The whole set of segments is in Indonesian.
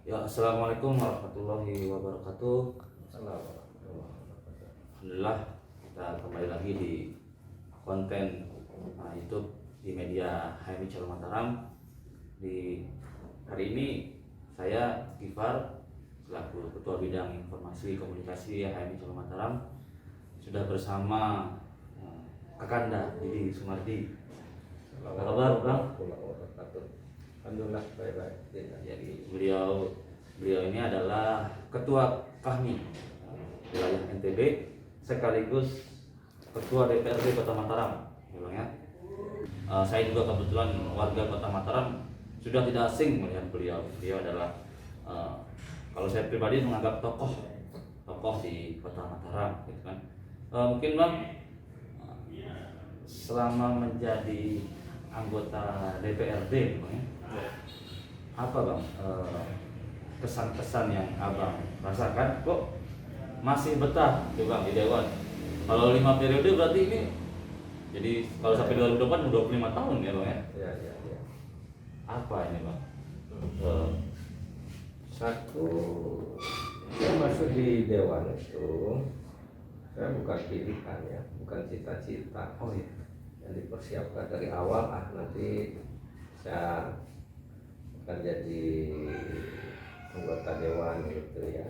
Ya, assalamualaikum warahmatullahi wabarakatuh. Alhamdulillah, kita kembali lagi di konten YouTube di media HMI Calon Mataram. Di hari ini saya Gifar selaku Ketua Bidang Informasi Komunikasi HMI Calon Mataram sudah bersama Kakanda Didi Sumardi. Apa kabar, Bang? Alhamdulillah baik-baik. Jadi beliau ini adalah Ketua Kahmi wilayah NTB sekaligus Ketua DPRD Kota Mataram, ya Bang ya. Saya juga kebetulan warga Kota Mataram sudah tidak asing melihat beliau. Beliau adalah kalau saya pribadi menganggap tokoh di Kota Mataram, gitu kan. Mungkin Bang selama menjadi anggota DPRD, Bang ya, apa Bang kesan-kesan yang Abang rasakan kok masih betah tuh Bang di Dewan? Kalau 5 periode berarti ini jadi kalau sampai 2024 25 tahun ya Bang ya? Ya. Apa ini Bang? Satu, saya masuk di Dewan itu saya bukan pilihan ya, bukan cita-cita. Oh iya. Yang dipersiapkan dari awal, nanti saya akan jadi anggota Dewan gitu ya.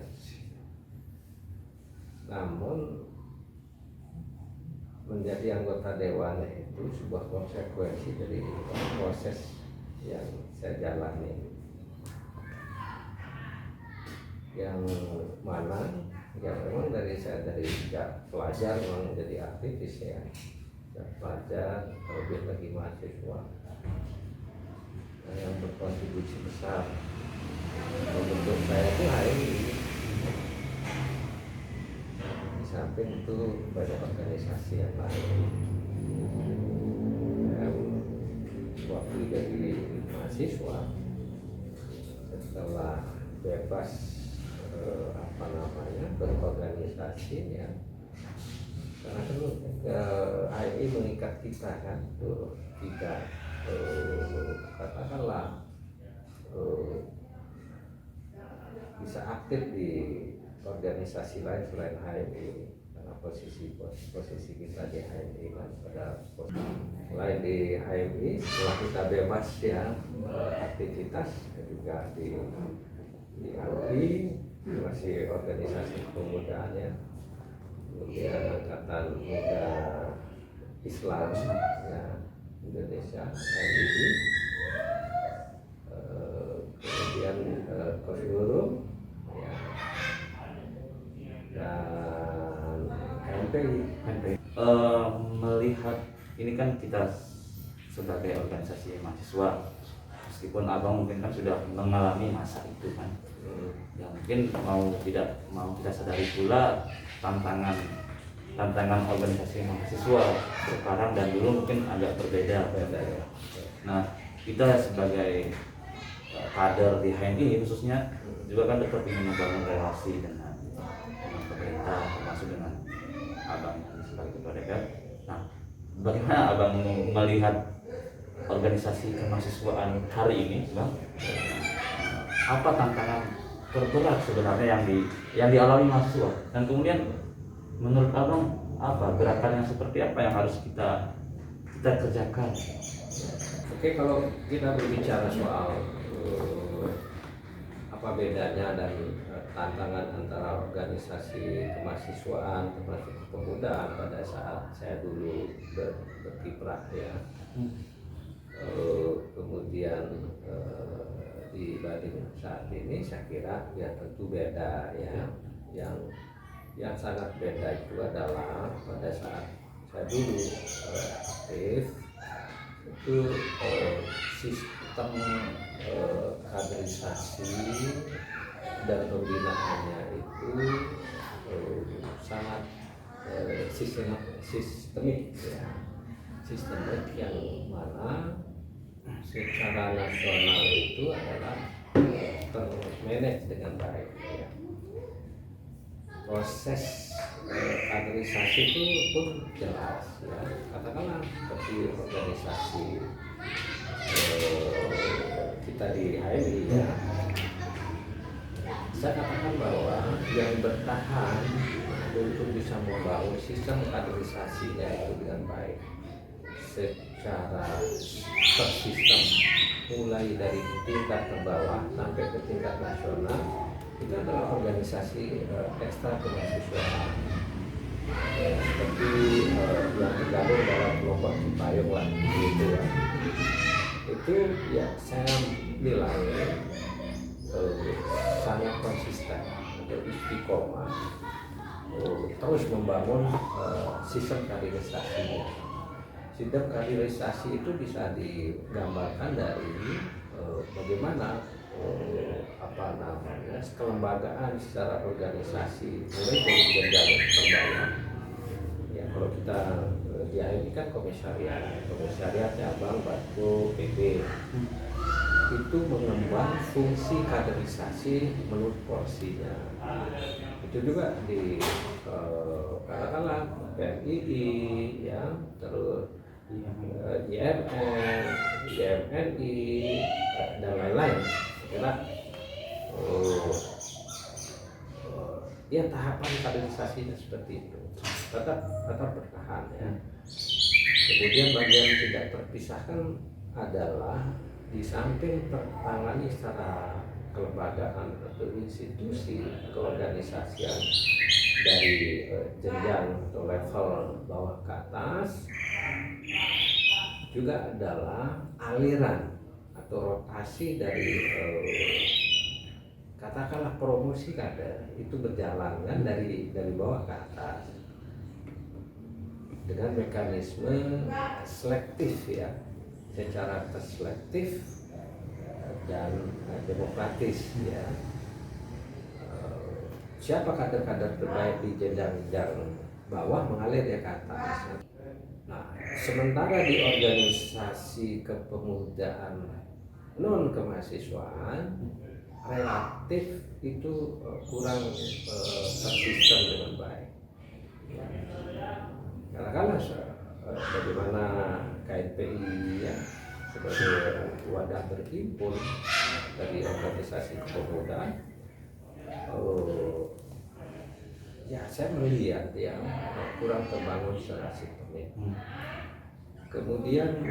Namun menjadi anggota Dewan itu sebuah konsekuensi dari proses yang saya jalani, yang mana ya memang saya dari sejak pelajar memang menjadi aktivis ya, sejak pelajar terlebih lagi mahasiswa yang berkontribusi besar untuk saya itu hari ini. Di samping itu banyak organisasi yang lain. Waktu jadi mahasiswa, setelah bebas berorganisasi ya, karena kan HMI mengikat kita kan tuh tidak katakanlah bisa aktif di organisasi lain selain HMI, karena posisi kita di HMI kan pada posisi lain di HMI. Setelah kita bebas ya aktivitas juga di ALI masih organisasi kepemudaan ya, kemudian Angkatan Muda Islam ya Indonesia HMI, kemudian Kosguru ya, dan KMPI. Melihat ini kan kita sebagai organisasi mahasiswa, meskipun Abang mungkin kan sudah mengalami masa itu kan, ya mungkin mau tidak sadari pula tantangan organisasi mahasiswa sekarang dan dulu mungkin agak berbeda ya. Nah, kita sebagai kader di HMI khususnya juga kan tetap ingin membangun relasi dengan pemerintah, termasuk dengan Abang sebagai ketua DPR. Nah, bagaimana Abang melihat organisasi kemahasiswaan hari ini, Bang? Apa tantangan terberat sebenarnya yang dialami mahasiswa, dan kemudian menurut Abang apa gerakan yang seperti apa yang harus kita kerjakan? Oke, kalau kita berbicara soal apa bedanya dan tantangan antara organisasi kemahasiswaan termasuk kepemudaan pada saat saya dulu berkiprah ya, kemudian dibanding saat ini, saya kira ya tentu beda ya. Yang sangat beda itu adalah pada saat saya dulu aktif itu sistem kaderisasi dan pembinaannya itu sangat sistemik ya, sistemik yang mana secara nasional itu adalah termanage dengan baik ya. Proses kaderisasi itu pun jelas ya, katakanlah seperti organisasi kita di HMI ya, saya katakan bahwa yang bertahan untuk bisa membangun sistem kaderisasinya itu dengan baik secara tersistem mulai dari tingkat ke bawah sampai ke tingkat nasional itu adalah organisasi ekstra kemahasiswaan seperti yang tergabung dalam kelompok Cipayung lah gitu ya. Itu ya saya nilai sangat konsisten atau istiqomah terus membangun sistem kaderisasi. Sistem kaderisasi itu bisa digambarkan dari bagaimana kelembagaan secara organisasi mulai dari jenjang terbawah. Ya kalau kita di ini kan komisariat cabang Batu PB itu mengemban fungsi kaderisasi menurut porsinya. Itu juga di katakanlah PMII ya, terus IMN, IMNI dan lain-lain. Kira ya tahapan kaderisasinya seperti itu. Tetap bertahan ya. Kemudian bagian tidak terpisahkan adalah di samping tertangani secara kelembagaan atau institusi keorganisasian dari jenjang atau level bawah ke atas, juga adalah aliran atau rotasi dari katakanlah promosi kader itu berjalan kan dari bawah ke atas dengan mekanisme selektif ya, secara terselektif dan demokratis ya. Siapa kader-kader terbaik di jenjang bawah mengalir ya ke atas. Nah, sementara di organisasi kepemudaan non kemahasiswaan relatif itu kurang tersistem dengan baik. Katakanlah bagaimana KNPI ya sebagai wadah berhimpun dari organisasi kepemudaan, ya saya melihat ya kurang terbangun secara sistemik. Kemudian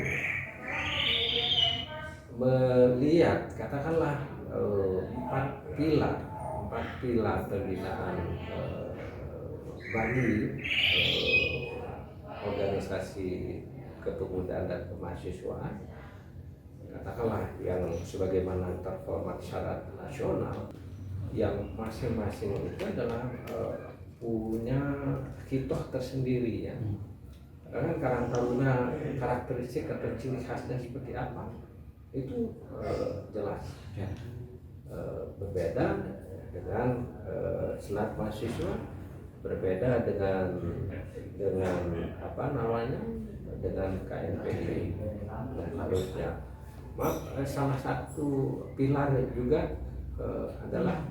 melihat katakanlah empat pilar pembinaan Bani organisasi kepemudaan dan kemahasiswaan, katakanlah yang sebagaimana terformat syarat nasional, yang masing-masing itu adalah punya kitoh tersendiri ya. Karena Karang Taruna karakteristik atau ciri khasnya seperti apa itu jelas ya. Berbeda dengan senat mahasiswa, berbeda dengan apa namanya dengan KNPI dan harusnya salah satu pilar juga adalah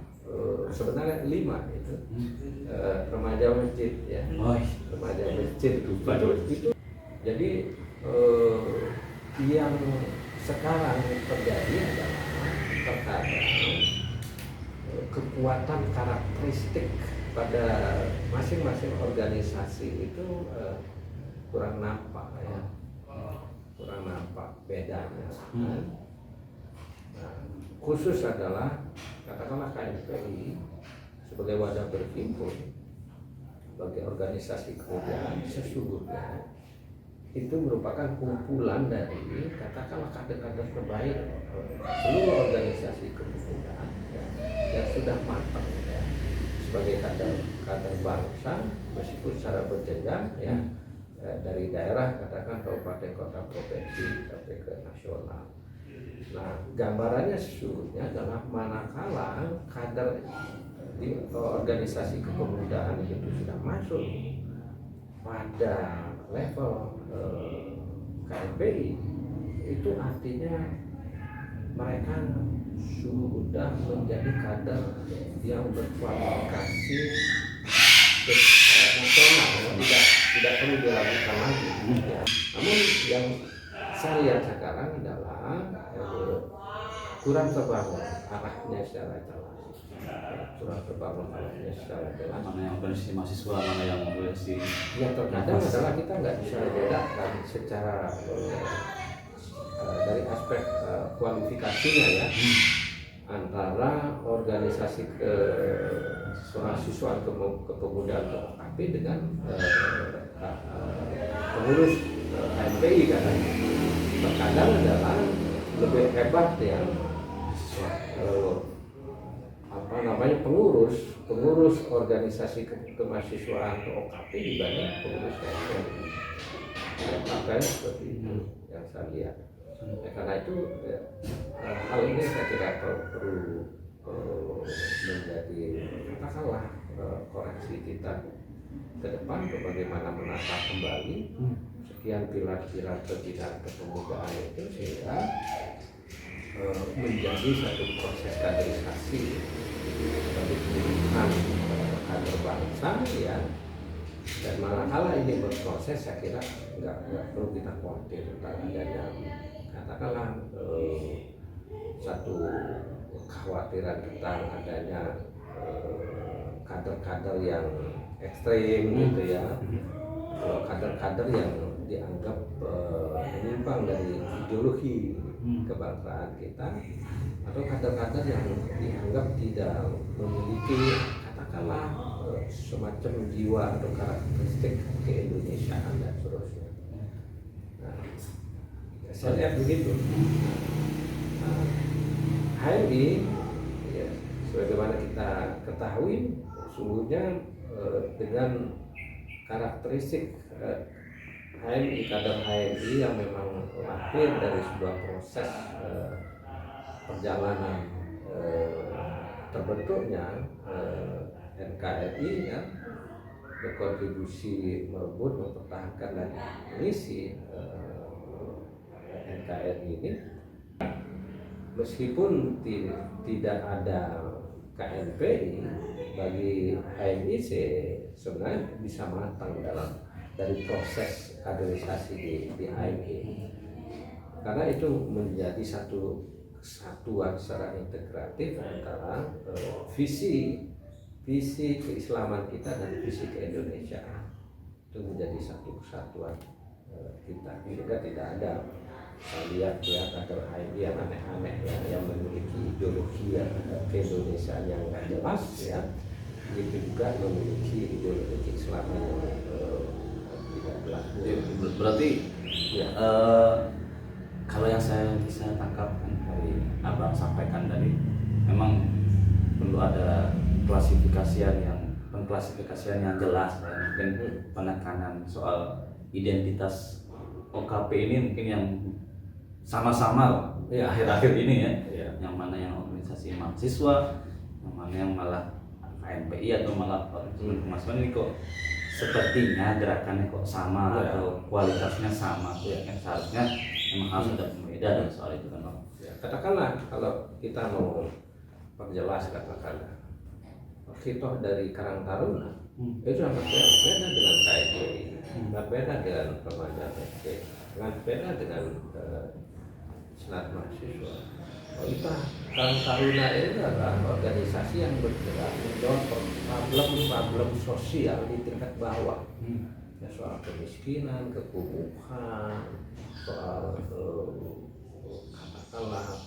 sebenarnya 5 itu remaja masjid ya, remaja masjid itu. Jadi yang sekarang terjadi adalah terkadang kekuatan karakteristik pada masing-masing organisasi itu kurang nampak ya, kurang nampak bedanya. Nah, khusus adalah katakanlah KNPI sebagai wadah berhimpun bagi organisasi kepemudaan sesungguhnya itu merupakan kumpulan dari katakanlah kader-kader terbaik seluruh organisasi kepemudaan ya, yang sudah matang ya, sebagai kader bangsa meskipun secara berjenjang ya, dari daerah katakan kabupaten kota provinsi sampai ke nasional. Nah, gambarannya sesungguhnya adalah manakala kader di organisasi kepemudaan itu sudah masuk pada level KNPI, itu artinya mereka sudah menjadi kader yang berkualifikasi nasional, tidak perlu dilakukan lagi. Namun yang saya lihat sekarang adalah kurang terbangun arahnya secara jelas, kurang terbangun arahnya secara jelas. Mana yang organisasi mahasiswa, mana yang organisasi Ya terkadang adalah kita nggak bisa bedakan secara dari aspek kualifikasinya ya, antara organisasi kemahasiswaan kepemudaan atau OKP dengan pengurus HMPI katanya. Terkadang adalah lebih hebat ya pengurus organisasi kemahasiswaan atau OKP dibanding pengurus HMPI. Makanya seperti itu yang saya lihat. Karena itu hal ini saya kira perlu menjadi katakanlah koreksi kita ke depan bagaimana menata kembali sekian pilar-pilar pembinaan kepemudaan itu sehingga menjadi satu proses kaderisasi sebagai pemilihan kader bangsa ya. Dan manakala ini berproses, saya kira nggak perlu kita khawatir tentang adanya katakanlah satu kekhawatiran tentang adanya kader-kader yang ekstrem gitu ya, kader-kader yang dianggap menyimpang dari ideologi kebangsaan kita, atau kader-kader yang dianggap tidak memiliki katakanlah semacam jiwa atau karakteristik keindonesiaan dan seterusnya. Nah, saya lihat begitu. HMI ya, sebagaimana kita ketahui sungguhnya dengan karakteristik HMI, kader HMI yang memang lahir dari sebuah proses perjalanan terbentuknya NKRI ya, berkontribusi merebut, mempertahankan dan mengisi NKRI ini. Meskipun tidak ada KNPI, bagi HMI sebenarnya bisa matang dari proses kaderisasi di HMI, karena itu menjadi satu kesatuan secara integratif antara visi keislaman kita dan visi keindonesiaan. Itu menjadi satu kesatuan kita, sehingga tidak ada lihat kader HMI yang aneh-aneh ya, yang memiliki ideologi keindonesiaan yang nggak jelas ya, begitu juga memiliki ideologi keislaman yang tidak jelas. Berarti ya, kalau yang saya bisa tangkap dari Abang sampaikan tadi, memang perlu ada pengklasifikasian yang jelas ya, mungkin penekanan soal identitas OKP ini mungkin yang sama-sama ya akhir-akhir ini ya, yang mana yang organisasi mahasiswa, yang mana yang malah KNPI atau malah kemahasiswaan ini kok sepertinya gerakannya kok sama atau kualitasnya sama ya. Yang seharusnya memang harus ada pembeda dari soal itu kan Bang. Ya, katakanlah kalau kita mau perjelas katakanlah kitoh dari Karang Taruna itu sangat beda dengan KNPI, sangat beda dengan Remaja FP, sangat beda dengan Senat Mahasiswa. Kita Karang Taruna ini adalah organisasi yang bergerak menjawab problem sosial di tingkat bawah, ya, soal kemiskinan, kekumuhan, soal katakanlah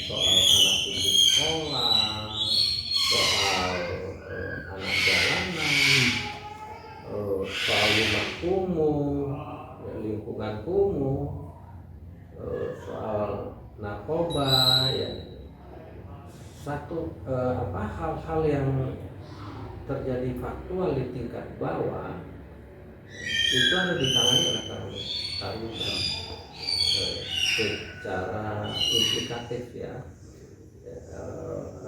soal anak putus sekolah, soal anak jalanan, soal limbah kumuh, lingkungan kumuh, soal narkoba ya, satu hal-hal yang terjadi faktual di tingkat bawah itu harus ditangani oleh Taruna secara implikatif ya,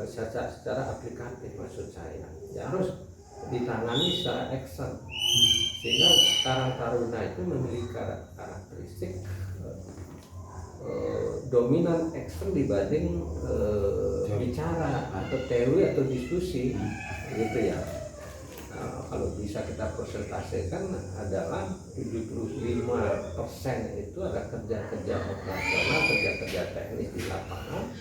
secara aplikatif maksud saya ya, harus ditangani secara action, sehingga Karang Taruna itu memiliki karakteristik dominan action dibanding bicara atau teori atau diskusi gitu ya. kalau bisa kita presentasikan adalah 75% itu ada kerja-kerja operasional, kerja-kerja teknis di lapangan.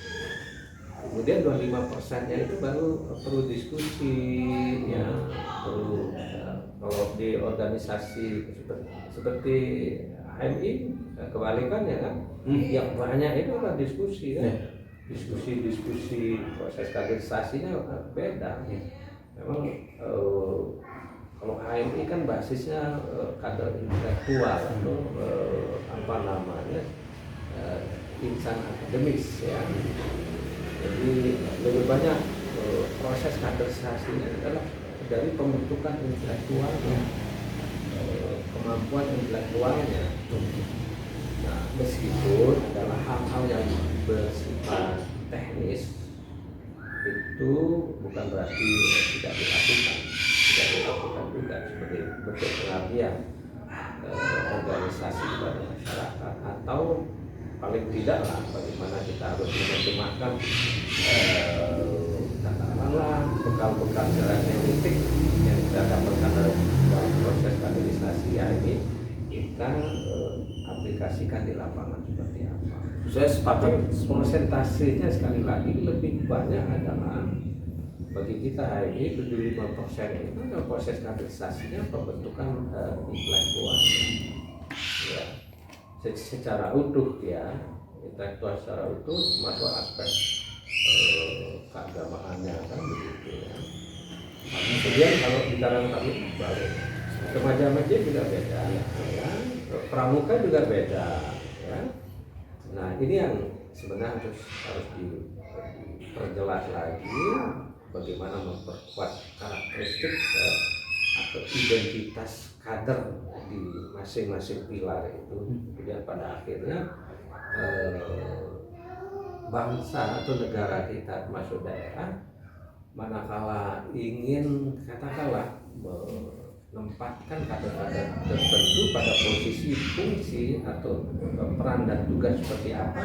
Kemudian 25%-nya itu baru perlu diskusi, ya, perlu kalau di organisasi seperti HMI kebalikannya kan, yang banyak itu adalah diskusi kan, diskusi proses kaderisasinya beda. Memang kalau HMI kan basisnya kader intelektual atau apa namanya insan akademis ya. Jadi lebih banyak proses kaderisasinya adalah dari pembentukan intelektualnya, kemampuan intelektualnya. Nah, meskipun adalah hal-hal yang bersifat teknis itu bukan berarti tidak dilakukan juga seperti bentuk pengabdian organisasi kepada masyarakat, atau paling tidak lah bagaimana kita harus menerjemahkan katakanlah bekal-bekal secara teoretik yang kita dapatkan dalam proses kaderisasi ya, ini kita aplikasikan di lapangan seperti apa. Saya sepakat. Persentasenya sekali lagi lebih banyak adalah bagi kita HMI 75% itu adalah proses kaderisasinya pembentukan intelektual ya, secara utuh ya, intelektual secara utuh masuk aspek keagamaannya kan begitu ya. Kemudian kalau di dalam kami baru remaja-remaja juga beda ya, pramuka juga beda ya. Nah ini yang sebenarnya harus diperjelas lagi, bagaimana memperkuat karakteristik atau identitas kader di masing-masing pilar itu. Kemudian pada akhirnya bangsa atau negara kita termasuk daerah manakala ingin katakanlah menempatkan kader-kader tertentu pada posisi fungsi atau peran dan tugas seperti apa,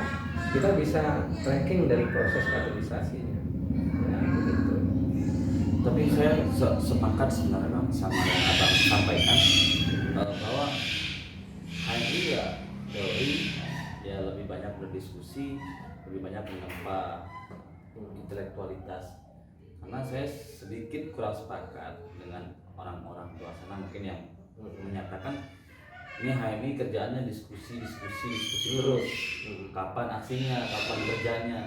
kita bisa tracking dari proses kaderisasinya ya, begitu. Tapi saya sepakat sebenarnya sama yang abang sampaikan bahwa HMI ya teori ya lebih banyak berdiskusi, lebih banyak menempa intelektualitas. Karena saya sedikit kurang sepakat dengan orang-orang di luar sana mungkin yang menyatakan ini HMI kerjaannya diskusi terus, kapan aksinya, kapan kerjanya,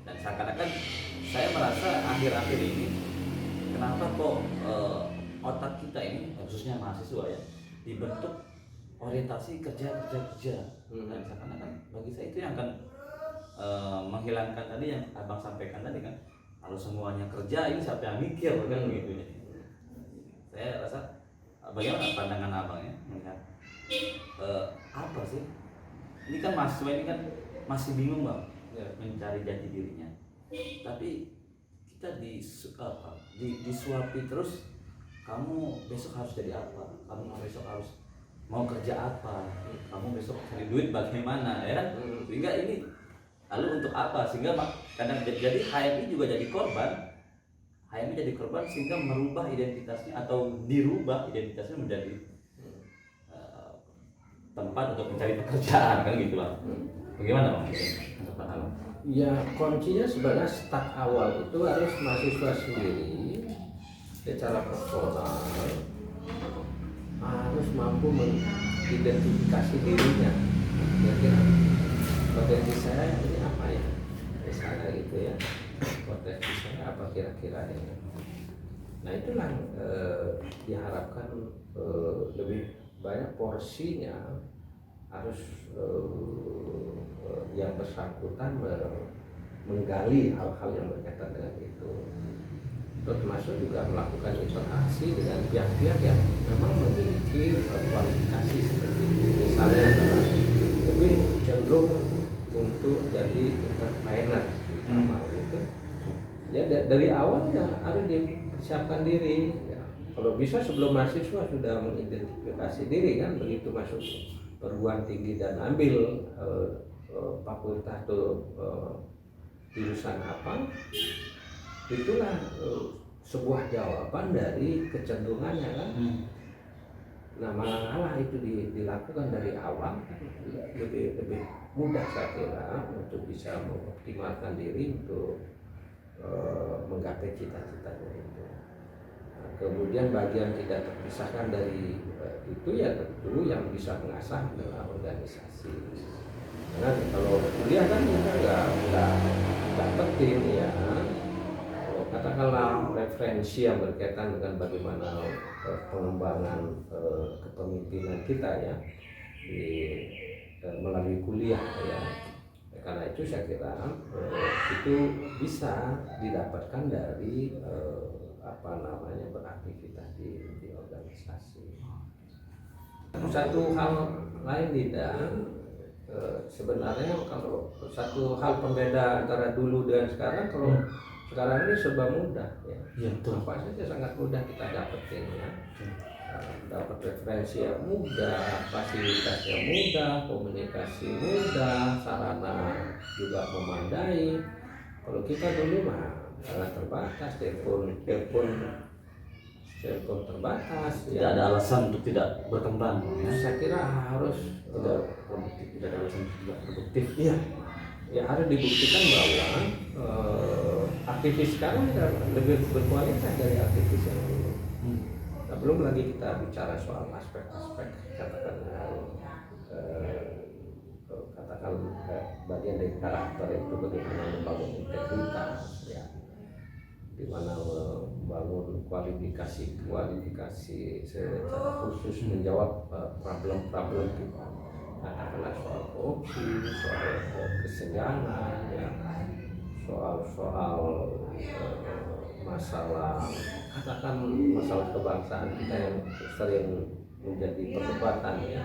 dan seakan-akan saya merasa akhir-akhir ini kenapa kok otak kita ini khususnya mahasiswa ya dibentuk orientasi kerja dan seakan-akan bagi saya itu yang akan menghilangkan tadi yang abang sampaikan tadi kan, kalau semuanya kerja ini siapa yang mikir kan begitu ya. Saya rasa bagaimana pandangan abang ya melihat apa sih ini kan mahasiswa ini kan masih bingung bang mencari jati dirinya, tapi kita disuapi terus, kamu besok harus jadi apa, kamu besok harus mau kerja apa, kamu besok cari duit bagaimana ya kan, sehingga ini lalu untuk apa, sehingga kadang jadi HMI juga jadi korban. HMI jadi korban sehingga merubah identitasnya atau dirubah identitasnya menjadi tempat untuk mencari pekerjaan kan gitu lah. Bagaimana bang? Ya kuncinya sebenarnya start awal itu harus mahasiswa sendiri secara personal harus mampu mengidentifikasi dirinya. Kira-kira potensi saya ini apa ya? Misalnya gitu ya. Potensi saya apa kira-kira ini? Nah itulah diharapkan lebih banyak porsinya harus yang bersangkutan menggali hal-hal yang berkaitan dengan itu, termasuk juga melakukan interaksi dengan pihak-pihak yang memang memiliki kualifikasi seperti itu, misalnya lebih cenderung untuk jadi entrepreneur gitu. Ya dari awal ya harus dipersiapkan diri ya. Kalau bisa sebelum mahasiswa sudah mengidentifikasi diri kan, begitu masuk perguruan tinggi dan ambil fakultas atau jurusan apa, itulah sebuah jawaban dari kecenderungannya kan. Nah malah itu dilakukan dari awal lebih mudah saya kira untuk bisa mengoptimalkan diri untuk menggapai cita-citanya itu. Nah, kemudian bagian tidak terpisahkan dari itu ya tentu yang bisa mengasah adalah organisasi. Karena kalau kuliah kan kita nggak penting ya. Katakanlah referensi yang berkaitan dengan bagaimana pengembangan kepemimpinan kita ya melalui kuliah ya. Karena itu saya kira itu bisa didapatkan dari beraktivitas di organisasi. Satu hal lain tidak sebenarnya kalau satu hal pembeda antara dulu dan sekarang, kalau sekarang ini serba mudah ya. Apa saja sangat mudah kita dapetin ya. Dapat referensi yang mudah, fasilitasnya mudah, komunikasi mudah, sarana juga memadai. Kalau kita dulu mah sangat terbatas, telepon terbatas. Tidak ada alasan untuk tidak berkembang. Ya. Saya kira harus tidak ada alasan untuk tidak produktif. Iya. Ya harus dibuktikan bahwa aktivis sekarang lebih berkualitas dari aktivis yang dulu. Nah, belum lagi kita bicara soal aspek-aspek katakan bagian dari karakter itu, bagaimana membangun integritas ya, dimana membangun kualifikasi secara khusus menjawab problem-problem kita, katakanlah soal korupsi, soal kesenjangan ya, soal masalah kebangsaan kita yang sering menjadi perdebatan ya,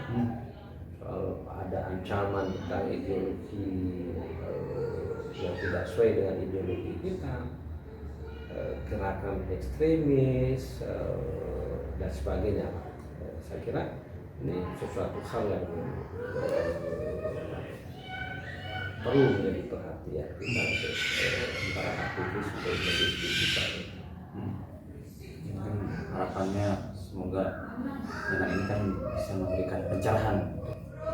soal ada ancaman tentang ideologi yang tidak sesuai dengan ideologi kita, gerakan ekstremis dan sebagainya. Saya kira ini sesuatu hal yang perlu menjadi perhatian kita untuk para aktivis untuk mendiskusikan. Harapannya semoga dengan ini kan bisa memberikan pencerahan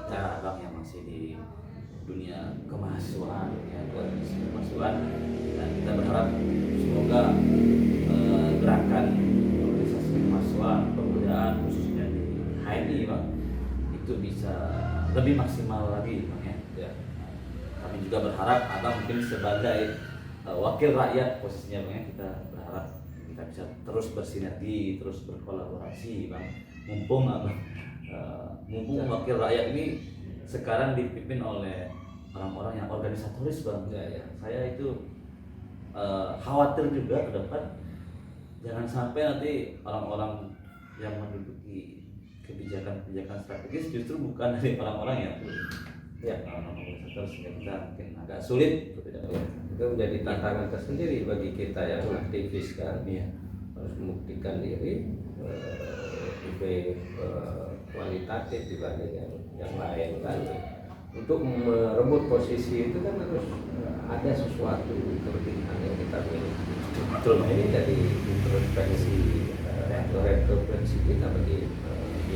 cara abang yang masih di dunia kemahasiswaan ya, kemahasiswaan, dan kita berharap semoga gerakan organisasi kemahasiswaan kebudayaan khususnya di HMI bang itu bisa lebih maksimal lagi bang ya. Kami juga berharap abang mungkin sebagai wakil rakyat posisinya bang ya, kita berharap kita bisa terus bersinergi, terus berkolaborasi bang, mumpung wakil rakyat ini sekarang dipimpin oleh orang-orang yang organisatoris bang ya. Saya itu khawatir juga ke depan jangan sampai nanti orang-orang yang menduduki kebijakan strategis justru bukan dari orang-orang yang organisatoris, sehingga kita mungkin agak sulit itu menjadi tantangan tersendiri bagi kita yang aktivis kan ya. Harus membuktikan diri lebih kualitatif dibanding yang lain kan. Untuk merebut posisi itu kan harus ada sesuatu kelebihan yang kita miliki. Betul. Ini jadi introspeksi atau refleksi kita bagi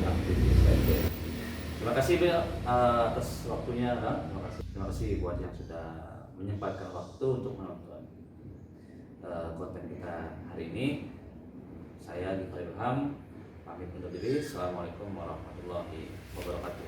aktivis saja. Terima kasih atas waktunya bang. Terima kasih buat yang sudah menyempatkan waktu untuk menonton konten kita hari ini. Saya Gifari Ilham pamit undur diri. Assalamualaikum warahmatullahi wabarakatuh.